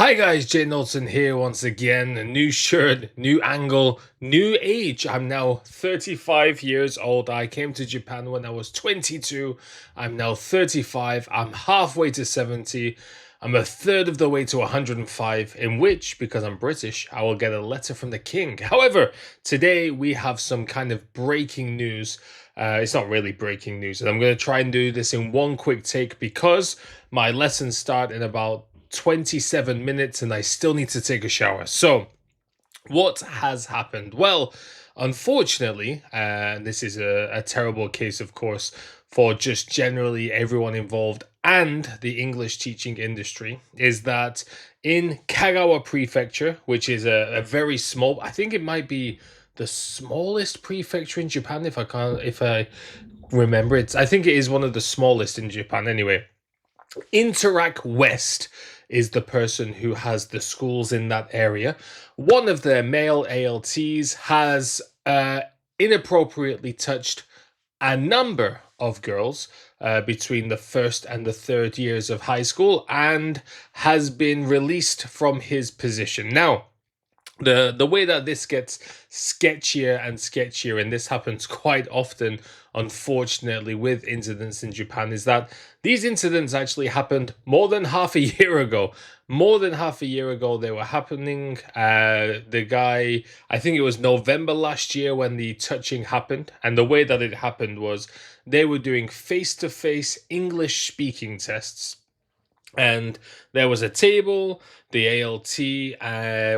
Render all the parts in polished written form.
Hi guys, Jay Knowlton here once again. A new shirt, new angle, new age. I'm now 35 years old. I came to Japan when I was 22. I'm now 35. I'm halfway to 70. I'm a third of the way to 105, in which, because I'm British, I will get a letter from the king. However, today we have some kind of breaking news. It's not really breaking news, and I'm going to try and do this in one quick take because my lessons start in about 27 minutes and I still need to take a shower. So, what has happened? Well, unfortunately, this is a terrible case, of course, for just generally everyone involved and the English teaching industry, is that in Kagawa Prefecture, which is a very small, I think it might be the smallest prefecture in Japan, if I remember it. I think it is one of the smallest in Japan anyway. Interact West is the person who has the schools in that area. One of their male ALTs has inappropriately touched a number of girls between the first and the third years of high school and has been released from his position. Now, the way that this gets sketchier and sketchier, and this happens quite often unfortunately with incidents in Japan, is that these incidents actually happened more than half a year ago. More than half a year ago they were happening. The guy, I think it was November last year when the touching happened, and the way that it happened was they were doing face-to-face English speaking tests, and there was a table. The ALT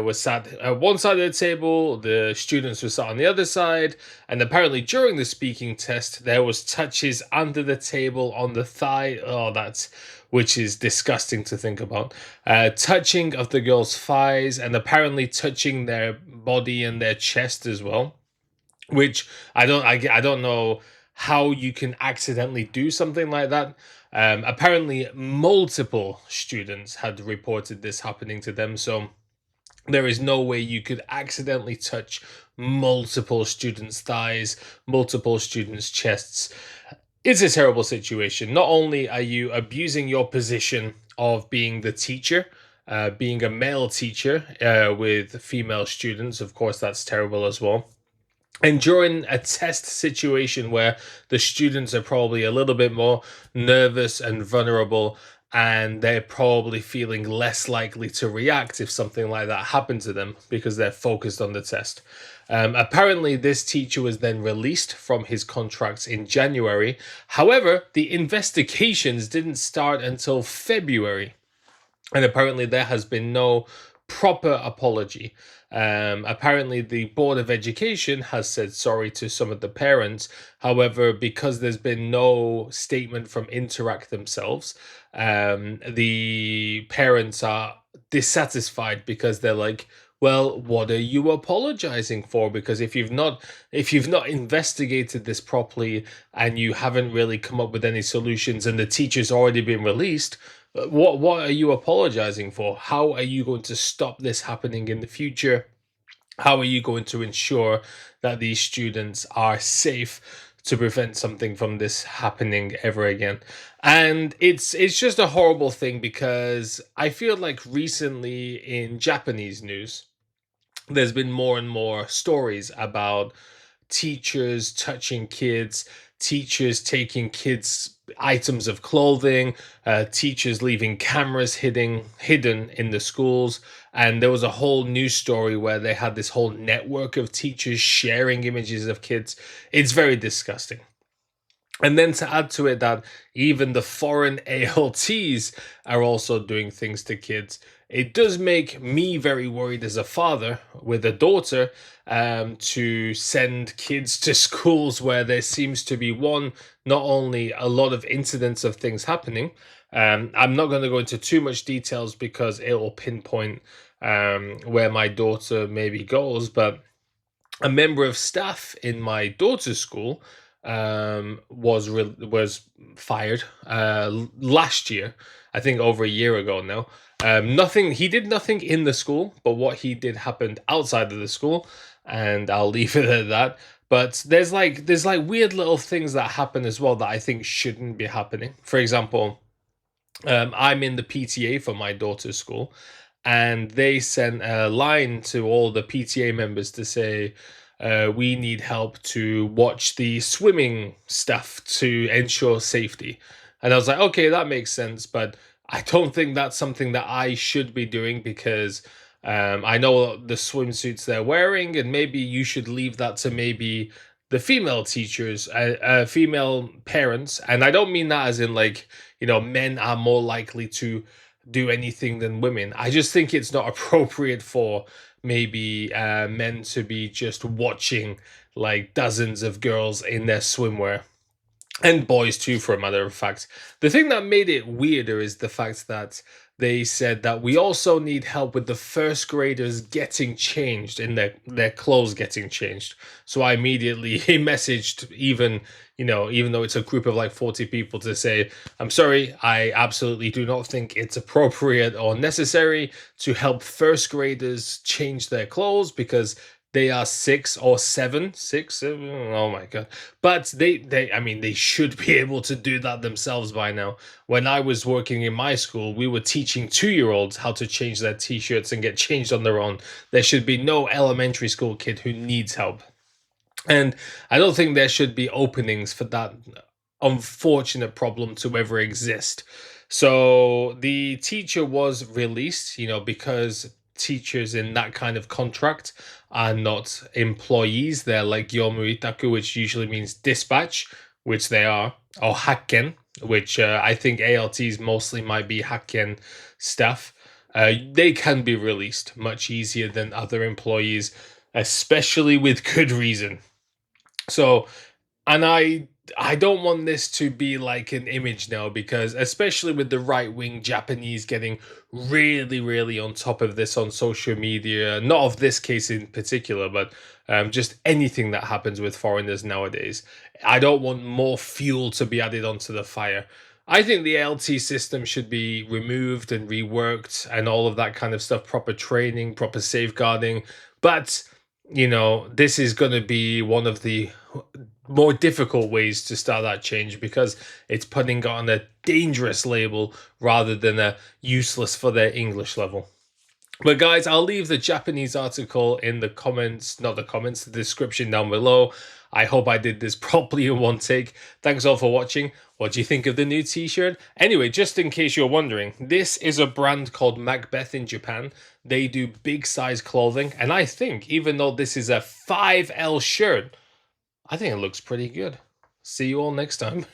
was sat at one side of the table, the students were sat on the other side, and apparently during the speaking test there was touches under the table on the thigh. Oh, that's, which is disgusting to think about. Touching of the girls' thighs and apparently touching their body and their chest as well, which I don't know how you can accidentally do something like that. Apparently, multiple students had reported this happening to them, so there is no way you could accidentally touch multiple students' thighs, multiple students' chests. It's a terrible situation. Not only are you abusing your position of being the teacher, being a male teacher with female students, of course, that's terrible as well. And during a test situation where the students are probably a little bit more nervous and vulnerable, and they're probably feeling less likely to react if something like that happened to them because they're focused on the test. Apparently, this teacher was then released from his contracts in January. However, the investigations didn't start until February, and apparently there has been no proper apology. Apparently, the Board of Education has said sorry to some of the parents. However, because there's been no statement from Interact themselves, the parents are dissatisfied because they're like, well, what are you apologizing for? Because if you've not investigated this properly and you haven't really come up with any solutions and the teacher's already been released, what are you apologizing for? How are you going to stop this happening in the future? How are you going to ensure that these students are safe to prevent something from this happening ever again? And it's just a horrible thing because I feel like recently in Japanese news there's been more and more stories about teachers touching kids, teachers taking kids' items of clothing, teachers leaving cameras hidden in the schools. And there was a whole news story where they had this whole network of teachers sharing images of kids. It's very disgusting. And then to add to it that even the foreign ALTs are also doing things to kids, it does make me very worried as a father with a daughter, to send kids to schools where there seems to be one, not only a lot of incidents of things happening. I'm not going to go into too much details because it will pinpoint where my daughter maybe goes, but a member of staff in my daughter's school was fired last year. I think over a year ago now. Nothing. He did nothing in the school, but what he did happened outside of the school, and I'll leave it at that. But there's like weird little things that happen as well that I think shouldn't be happening. For example, I'm in the PTA for my daughter's school, and they sent a line to all the PTA members to say, we need help to watch the swimming stuff to ensure safety. And I was like, okay, that makes sense, but I don't think that's something that I should be doing because I know the swimsuits they're wearing, and maybe you should leave that to maybe the female teachers, female parents. And I don't mean that as in like, men are more likely to do anything than women. I just think it's not appropriate for maybe men to be just watching like dozens of girls in their swimwear, and boys too, for a matter of fact. The thing that made it weirder is the fact that they said that we also need help with the first graders getting changed in their clothes getting changed. So I immediately messaged, even though it's a group of like 40 people, to say, I'm sorry, I absolutely do not think it's appropriate or necessary to help first graders change their clothes because they are 6 or 7. Oh my god! But I mean, they should be able to do that themselves by now. When I was working in my school, we were teaching 2-year-olds how to change their t-shirts and get changed on their own. There should be no elementary school kid who needs help, and I don't think there should be openings for that unfortunate problem to ever exist. So the teacher was released, because teachers in that kind of contract are not employees. They're like Yomuitaku, which usually means dispatch, which they are, or Hakken, which I think ALTs mostly might be Hakken staff. They can be released much easier than other employees, especially with good reason. So, and I don't want this to be like an image now, because especially with the right wing Japanese getting really, really on top of this on social media, not of this case in particular, but just anything that happens with foreigners nowadays. I don't want more fuel to be added onto the fire. I think the LT system should be removed and reworked and all of that kind of stuff, proper training, proper safeguarding. But, this is going to be one of the more difficult ways to start that change, because it's putting it on a dangerous label rather than a useless for their English level. But guys, I'll leave the Japanese article in the comments, not the comments, the description down below. I hope I did this properly in one take. Thanks all for watching. What do you think of the new t-shirt? Anyway, just in case you're wondering, this is a brand called Macbeth in Japan. They do big size clothing, and I think even though this is a 5L shirt, I think it looks pretty good. See you all next time.